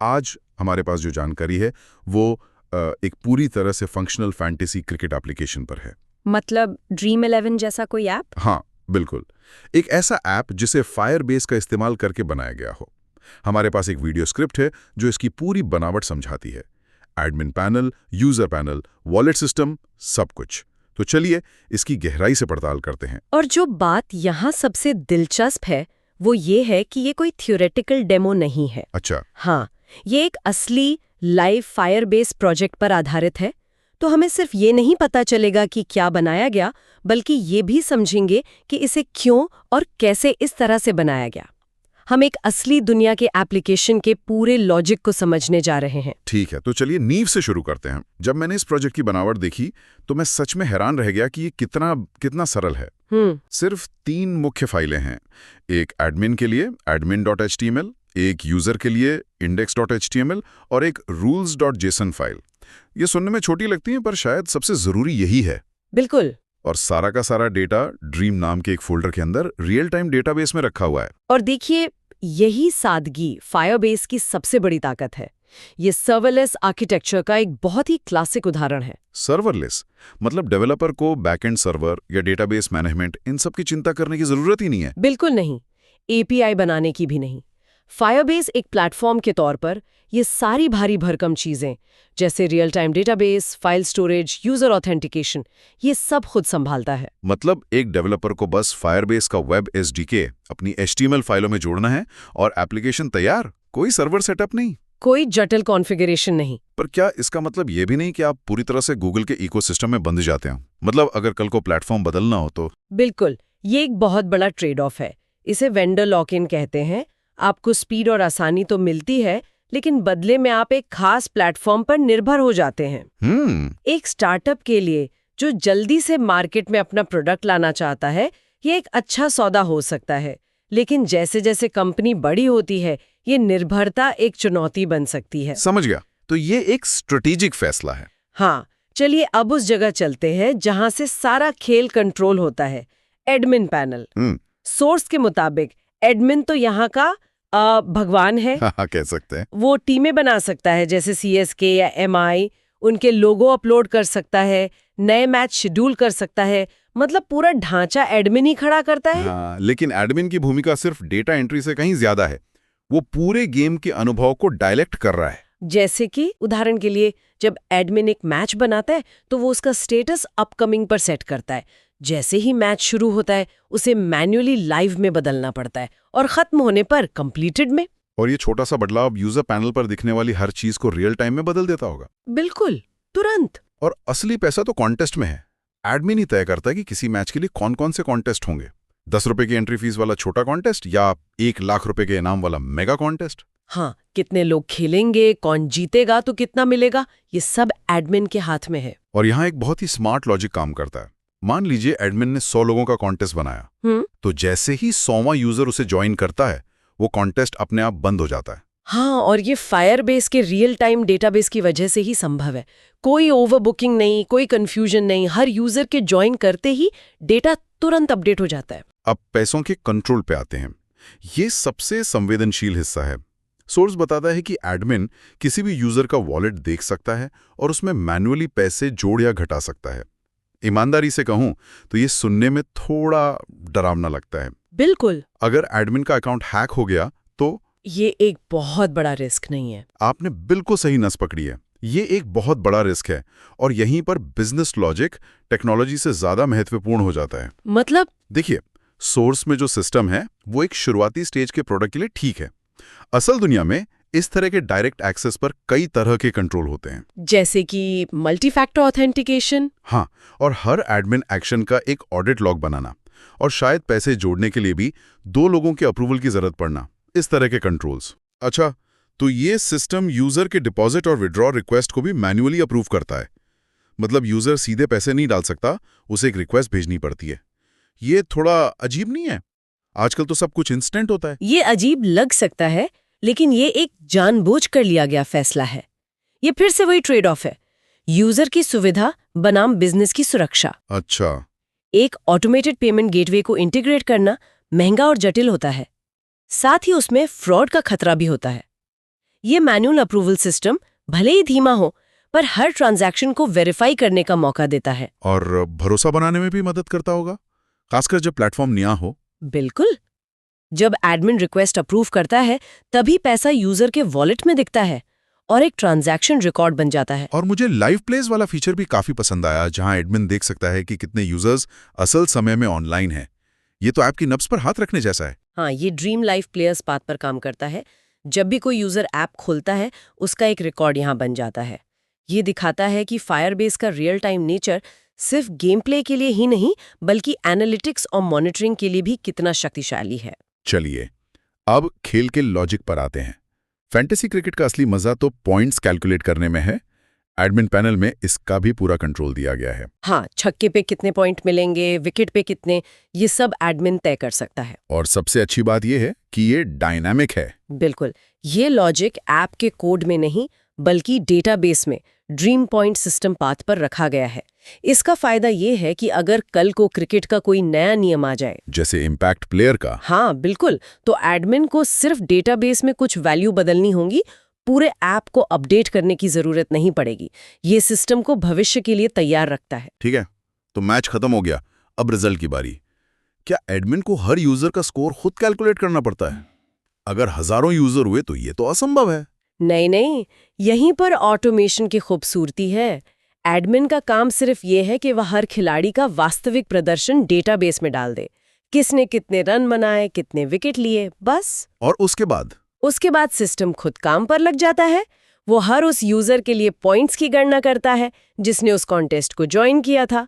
आज हमारे पास जो जानकारी है वो एक पूरी तरह से फंक्शनल फैंटेसी क्रिकेट एप्लीकेशन पर है। मतलब Dream11 जैसा कोई ऐप? हाँ, बिल्कुल। एक ऐसा ऐप जिसे फायरबेस का इस्तेमाल करके बनाया गया हो। हमारे पास एक वीडियो स्क्रिप्ट है जो इसकी पूरी बनावट समझाती है। Admin panel, user panel, wallet system, सब कुछ। तो चलिए इसकी गहराई से पड़ताल करते हैं। और जो बात यहाँ सबसे दिलचस्प है वो ये है कि ये कोई थ्योरेटिकल डेमो नहीं है। अच्छा। हाँ, ये एक असली लाइव फायरबेस प्रोजेक्ट पर आधारित है। तो हमें सिर्फ ये नहीं पता चलेगा कि क्या बनाया गया, बल्कि ये भी समझेंगे कि इसे क्यों और कैसे इस तरह से बनाया गया। हम एक असली दुनिया के एप्लीकेशन के पूरे लॉजिक को समझने जा रहे हैं। ठीक है, तो चलिए नींव से शुरू करते हैं। जब मैंने इस प्रोजेक्ट की बनावट देखी तो मैं सच में हैरान रह गया कि ये कितना सरल है। सिर्फ 3 मुख्य फाइलें हैं। एक एडमिन के लिए admin.html, एक यूजर के लिए index.html और एक rules.json फाइल। ये सुनने में छोटी लगती हैं पर शायद सबसे जरूरी यही है। बिल्कुल। और सारा का सारा डेटा ड्रीम नाम के एक फोल्डर के अंदर रियल टाइम डेटाबेस में रखा हुआ है। और देखिए, यही सादगी फायरबेस की सबसे बड़ी ताकत है। ये सर्वरलेस आर्किटेक्चर का एक बहुत ही क्लासिक उदाहरण है। सर्वरलेस मतलब डेवलपर को बैकएंड सर्वर या डेटाबेस मैनेजमेंट इन सब की चिंता करने की जरूरत ही नहीं है। बिल्कुल नहीं, एपीआई बनाने की भी नहीं। फायरबेस एक प्लेटफॉर्म के तौर पर ये सारी भारी भरकम चीजें जैसे real time database, file storage, user authentication, ये सब खुद संभालता है। मतलब एक डेवलपर को बस फायरबेस का वेब एसडीके अपनी एचटीएमएल फाइलों में जोड़ना है और एप्लीकेशन तैयार, कोई सर्वर सेटअप नहीं, कोई जटिल कॉन्फ़िगरेशन नहीं। पर क्या इसका मतलब ये भी नहीं कि आप पूरी तरह से गूगल के इकोसिस्टम में बंध जाते हैं? मतलब अगर कल को प्लेटफॉर्म बदलना हो तो? बिल्कुल, ये एक बहुत बड़ा ट्रेड ऑफ है। इसे वेंडर लॉक इन कहते हैं। आपको स्पीड और आसानी तो मिलती है, लेकिन बदले में आप एक खास प्लेटफॉर्म पर निर्भर हो जाते हैं। एक स्टार्टअप के लिए जो जल्दी से मार्केट में अपना प्रोडक्ट लाना चाहता है, ये एक अच्छा सौदा हो सकता है। लेकिन जैसे जैसे कंपनी बड़ी होती है, ये निर्भरता एक चुनौती बन सकती है। समझ गया। तो ये एक स्ट्रेटेजिक फैसला है। हाँ, चलिए अब उस जगह चलते हैं जहां से सारा खेल कंट्रोल होता है, एडमिन पैनल। सोर्स के मुताबिक एडमिन तो यहाँ का भगवान है। हाँ, कह सकते हैं। वो टीमें बना सकता है जैसे CSK या MI, उनके लोगो अपलोड कर सकता है, नए मैच शेड्यूल कर सकता है, मतलब पूरा ढांचा एडमिन ही खड़ा करता है। हाँ, लेकिन एडमिन की भूमिका सिर्फ डेटा एंट्री से कहीं ज्यादा है। वो पूरे गेम के अनुभव को डायलेक्ट कर रहा है। जैसे कि उदाहरण के लिए जब एडमिन एक मैच बनाता है तो वो उसका स्टेटस अपकमिंग पर सेट करता है। जैसे ही मैच शुरू होता है उसे मैन्युअली लाइव में बदलना पड़ता है और खत्म होने पर कंप्लीटेड में। और ये छोटा सा बदलाव यूजर पैनल पर दिखने वाली हर चीज को रियल टाइम में बदल देता होगा। बिल्कुल, तुरंत। और असली पैसा तो कॉन्टेस्ट में है। एडमिन ही तय करता है कि किसी मैच के लिए कौन कौन से कॉन्टेस्ट होंगे। 10 रुपए की एंट्री फीस वाला छोटा कॉन्टेस्ट या 1 लाख रुपए के इनाम वाला मेगा कॉन्टेस्ट। हाँ, कितने लोग खेलेंगे, कौन जीतेगा तो कितना मिलेगा, ये सब एडमिन के हाथ में है। और यहाँ एक बहुत ही स्मार्ट लॉजिक काम करता है। मान लीजिए एडमिन ने 100 लोगों का कॉन्टेस्ट बनाया, तो जैसे ही 100वां यूजर उसे ज्वाइन करता है वो कॉन्टेस्ट अपने आप बंद हो जाता है। हाँ, और ये फायरबेस के रियल टाइम डेटाबेस की वजह से ही संभव है। कोई ओवरबुकिंग नहीं, कोई कंफ्यूजन नहीं, हर यूजर के ज्वाइन करते ही डेटा तुरंत अपडेट हो जाता है। अब पैसों के कंट्रोल पे आते हैं। ये सबसे संवेदनशील हिस्सा है। सोर्स बताता है कि एडमिन किसी भी यूजर का वॉलेट देख सकता है और उसमें मैन्युअली पैसे जोड़ या घटा सकता है। ईमानदारी से कहूं तो ये सुनने में थोड़ा डरावना लगता है। बिल्कुल। अगर एडमिन का अकाउंट हैक हो गया तो? ये एक बहुत बड़ा रिस्क नहीं है। आपने बिल्कुल सही नस पकड़ी है। ये एक बहुत बड़ा रिस्क है और यहीं पर बिजनेस लॉजिक टेक्नोलॉजी से ज्यादा महत्वपूर्ण हो जाता है। मतलब? देखिए, सोर्स में जो सिस्टम है वो एक शुरुआती स्टेज के प्रोडक्ट के लिए ठीक है। असल दुनिया में इस तरह के डायरेक्ट एक्सेस पर कई तरह के कंट्रोल होते हैं, जैसे कि मल्टी फैक्टर ऑथेंटिकेशन। हाँ, और हर एडमिन एक्शन का एक ऑडिट लॉग बनाना और शायद पैसे जोड़ने के लिए भी 2 लोगों के अप्रूवल की जरूरत पड़ना, इस तरह के कंट्रोल्स। अच्छा, तो ये सिस्टम यूजर के डिपॉजिट और विड्रॉ रिक्वेस्ट को भी मैन्युअली अप्रूव करता है। मतलब यूजर सीधे पैसे नहीं डाल सकता, उसे एक रिक्वेस्ट भेजनी पड़ती है। ये थोड़ा अजीब नहीं है? आजकल तो सब कुछ इंस्टेंट होता है। ये अजीब लग सकता है, लेकिन ये एक जानबूझकर लिया गया फैसला है। ये फिर से वही ट्रेड ऑफ है, यूजर की सुविधा बनाम बिजनेस की सुरक्षा। अच्छा। एक ऑटोमेटेड पेमेंट गेटवे को इंटीग्रेट करना महंगा और जटिल होता है, साथ ही उसमें फ्रॉड का खतरा भी होता है। ये मैनुअल अप्रूवल सिस्टम भले ही धीमा हो, पर हर ट्रांजैक्शन को वेरीफाई करने का मौका देता है। और भरोसा बनाने में भी मदद करता होगा, खासकर जब प्लेटफॉर्म नया हो। बिल्कुल। जब एडमिन रिक्वेस्ट अप्रूव करता है, तभी पैसा यूजर के वॉलेट में दिखता है और एक ट्रांजैक्शन रिकॉर्ड बन जाता है। और मुझे लाइव प्लेस वाला फीचर भी काफी पसंद आया, जहां एडमिन देख सकता है कि कितने यूजर्स असल समय में ऑनलाइन हैं। ये तो ऐप की नब्ज पर हाथ रखने जैसा है। हाँ, ये ड्रीम लाइफ प्लेयर्स पाथ पर काम करता है। जब भी कोई यूजर ऐप खोलता है, उसका एक रिकॉर्ड यहाँ बन जाता है। ये दिखाता है कि फायरबेस का रियल टाइम नेचर सिर्फ गेम प्ले के लिए ही नहीं, बल्कि एनालिटिक्स और मॉनिटरिंग के लिए भी कितना शक्तिशाली है। चलिए, अब खेल के लॉजिक पर आते हैं। फैंटेसी क्रिकेट का असली मजा तो पॉइंट्स कैलकुलेट करने में है। एडमिन पैनल में इसका भी पूरा कंट्रोल दिया गया है। हाँ, छक्के पे कितने पॉइंट मिलेंगे, विकेट पे कितने, ये सब एडमिन तय कर सकता है। और सबसे अच्छी बात यह है कि ये डायनामिक है। बिल्कुल, ये लॉजिक ऐप के कोड में नहीं, बल्कि डेटाबेस में ड्रीम पॉइंट सिस्टम पाथ पर रखा गया है। इसका फायदा ये है कि अगर कल को क्रिकेट का कोई नया नियम आ जाए, जैसे इम्पैक्ट प्लेयर का, हाँ बिल्कुल, तो एडमिन को सिर्फ डेटाबेस में कुछ वैल्यू बदलनी होगी, पूरे ऐप को अपडेट करने की जरूरत नहीं पड़ेगी। ये सिस्टम को भविष्य के लिए तैयार रखता है। ठीक है, तो मैच खत्म हो गया, अब रिजल्ट की बारी। क्या एडमिन को हर यूजर का स्कोर खुद कैलकुलेट करना पड़ता है? अगर हजारों यूजर हुए तो ये तो असंभव है। नहीं, यहीं पर ऑटोमेशन की खूबसूरती है। एडमिन का काम सिर्फ ये है कि वह हर खिलाड़ी का वास्तविक प्रदर्शन डेटाबेस में डाल दे, किसने कितने रन बनाए, कितने विकेट लिए, बस। और उसके बाद सिस्टम खुद काम पर लग जाता है। वो हर उस यूजर के लिए पॉइंट्स की गणना करता है जिसने उस कॉन्टेस्ट को ज्वाइन किया था।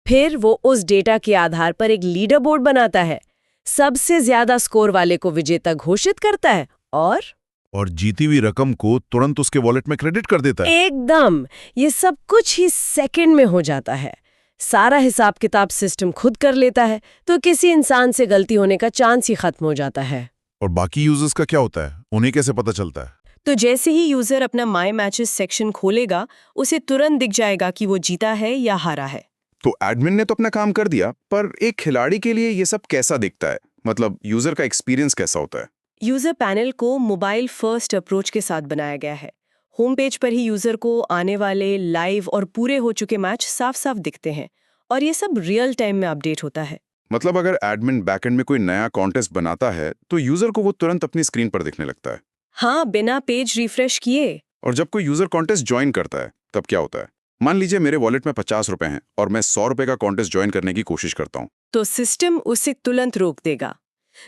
फिर वो उस डेटा के आधार पर एक लीडर बोर्ड बनाता है, सबसे ज्यादा स्कोर वाले को विजेता घोषित करता है और जीती हुई रकम को तुरंत उसके वॉलेट में क्रेडिट कर देता है। एकदम, ये सब कुछ ही सेकंड में हो जाता है। सारा हिसाब किताब सिस्टम खुद कर लेता है, तो किसी इंसान से गलती होने का चांस ही खत्म हो जाता है। और बाकी यूजर्स का क्या होता है, उन्हें कैसे पता चलता है? तो जैसे ही यूजर अपना माय मैचेस सेक्शन खोलेगा, उसे तुरंत दिख जाएगा कि वो जीता है या हारा है। तो एडमिन ने तो अपना काम कर दिया, पर एक खिलाड़ी के लिए ये सब कैसा दिखता है? मतलब यूजर का एक्सपीरियंस कैसा होता है? यूजर पैनल को मोबाइल फर्स्ट अप्रोच के साथ बनाया गया है। होम पेज पर ही यूजर को आने वाले लाइव और पूरे हो चुके मैच साफ साफ दिखते हैं, और ये सब रियल टाइम में अपडेट होता है। मतलब अगर एडमिन बैकएंड में कोई नया कॉन्टेस्ट बनाता है तो यूजर को वो तुरंत अपनी स्क्रीन पर दिखने लगता है। हाँ, बिना पेज रिफ्रेश किए। और जब कोई यूजर कॉन्टेस्ट ज्वाइन करता है तब क्या होता है? मान लीजिए मेरे वॉलेट में 50 रुपए हैं और मैं 100 रुपए का कॉन्टेस्ट ज्वाइन करने की कोशिश करता हूँ, तो सिस्टम उसे तुरंत रोक देगा।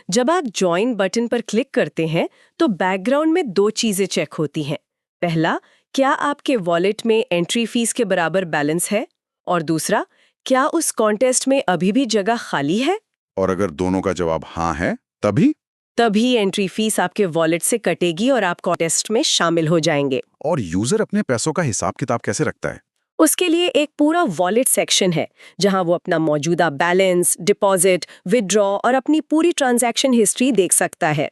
जब आप ज्वाइन बटन पर क्लिक करते हैं, तो बैकग्राउंड में 2 चीजें चेक होती हैं। पहला, क्या आपके वॉलेट में एंट्री फीस के बराबर बैलेंस है, और दूसरा, क्या उस कॉन्टेस्ट में अभी भी जगह खाली है। और अगर दोनों का जवाब हाँ है तभी एंट्री फीस आपके वॉलेट से कटेगी और आप कॉन्टेस्ट में शामिल हो जाएंगे। और यूजर अपने पैसों का हिसाब किताब कैसे रखता है? उसके लिए एक पूरा वॉलेट सेक्शन है, जहां वो अपना मौजूदा बैलेंस, डिपॉजिट, विथड्रॉ और अपनी पूरी ट्रांजैक्शन हिस्ट्री देख सकता है।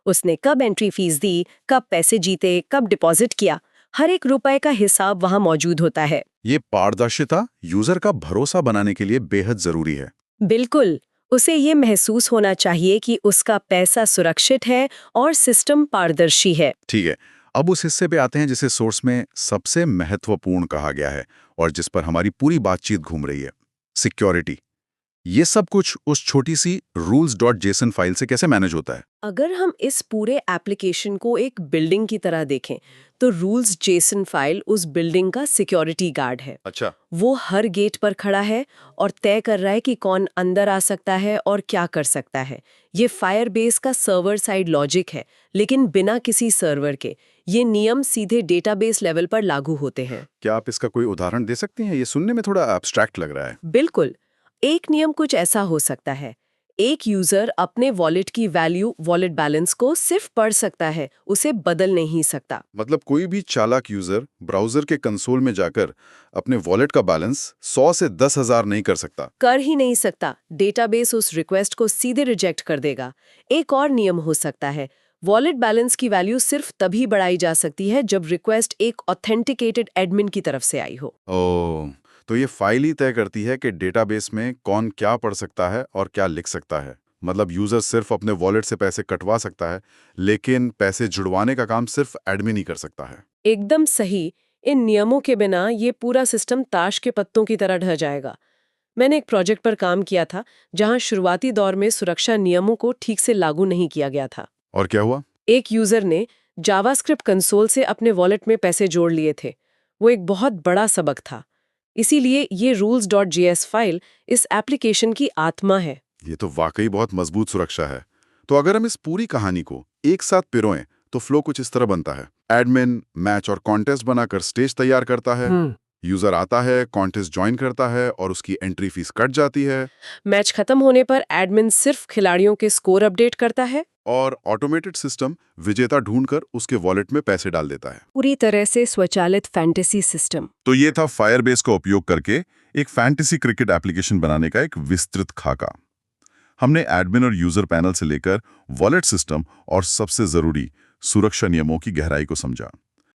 उसने कब एंट्री फीस दी, कब पैसे जीते, कब डिपॉजिट किया, हर एक रुपए का हिसाब वहां मौजूद होता है। ये पारदर्शिता यूजर का भरोसा बनाने के लिए बेहद जरूरी है। बिल्कुल, उसे ये महसूस होना चाहिए कि उसका पैसा सुरक्षित है और सिस्टम पारदर्शी है। ठीक है, अब उस हिस्से पे आते हैं जिसे सोर्स में सबसे महत्वपूर्ण कहा गया है और जिस पर हमारी पूरी बातचीत घूम रही है, सिक्योरिटी। ये सब कुछ उस छोटी सी rules.json फाइल से कैसे मैनेज होता है? अगर हम इस पूरे एप्लीकेशन को एक बिल्डिंग की तरह देखें, तो रूल्स जेसन फाइल उस बिल्डिंग का सिक्योरिटी गार्ड है। अच्छा, वो हर गेट पर खड़ा है और तय कर रहा है कि कौन अंदर आ सकता है और क्या कर सकता है। ये फायरबेस का सर्वर साइड लॉजिक है, लेकिन बिना किसी सर्वर के। ये नियम सीधे डेटाबेस लेवल पर लागू होते हैं। क्या आप इसका कोई उदाहरण दे सकते हैं? ये सुनने में थोड़ा एब्स्ट्रैक्ट लग रहा है। बिल्कुल, एक नियम कुछ ऐसा हो सकता है। एक यूजर अपने वॉलेट की वैल्यू, वॉलेट बैलेंस को सिर्फ पढ़ सकता है, उसे बदल नहीं सकता। मतलब कोई भी चालाक यूजर ब्राउजर के कंसोल में जाकर अपने वॉलेट का बैलेंस 100 से 10,000 नहीं कर सकता। कर ही नहीं सकता। डेटाबेस उस रिक्वेस्ट को सीधे रिजेक्ट कर देगा। एक और नियम हो सकता है, वॉलेट बैलेंस की वैल्यू सिर्फ तभी बढ़ाई जा सकती है जब रिक्वेस्ट एक ऑथेंटिकेटेड एडमिन की तरफ से आई हो। ओह, तो ये फाइल ही तय करती है कि डेटाबेस में कौन क्या पढ़ सकता है और क्या लिख सकता है। मतलब यूजर सिर्फ अपने वॉलेट से पैसे कटवा सकता है, लेकिन पैसे जुड़वाने का काम सिर्फ एडमिन ही कर सकता है। एकदम सही। इन नियमों के बिना ये पूरा सिस्टम ताश के पत्तों की तरह ढह जाएगा। मैंने एक प्रोजेक्ट पर काम किया था जहां शुरुआती दौर में सुरक्षा नियमों को ठीक से लागू नहीं किया गया था। और क्या हुआ? एक यूजर ने जावास्क्रिप्ट कंसोल से अपने वॉलेट में पैसे जोड़ लिए थे। वो एक बहुत बड़ा सबक था। इसीलिए ये rules.js फाइल इस एप्लीकेशन की आत्मा है। ये तो वाकई बहुत मजबूत सुरक्षा है। तो अगर हम इस पूरी कहानी को एक साथ पिरोएं, तो फ्लो कुछ इस तरह बनता है। एडमिन मैच और कॉन्टेस्ट बनाकर स्टेज तैयार करता है, यूजर आता है, कॉन्टेस्ट ज्वाइन करता है और उसकी एंट्री फीस कट जाती है। मैच खत्म होने पर एडमिन सिर्फ खिलाड़ियों के स्कोर अपडेट करता है और ऑटोमेटेड सिस्टम विजेता ढूंढकर उसके वॉलेट में पैसे डाल देता है। पूरी तरह से स्वचालित फैंटेसी सिस्टम। तो ये था फायरबेस का उपयोग करके एक फैंटेसी क्रिकेट एप्लीकेशन बनाने का एक विस्तृत खाका। हमने एडमिन और यूजर पैनल से लेकर वॉलेट सिस्टम और सबसे जरूरी सुरक्षा नियमों की गहराई को समझा।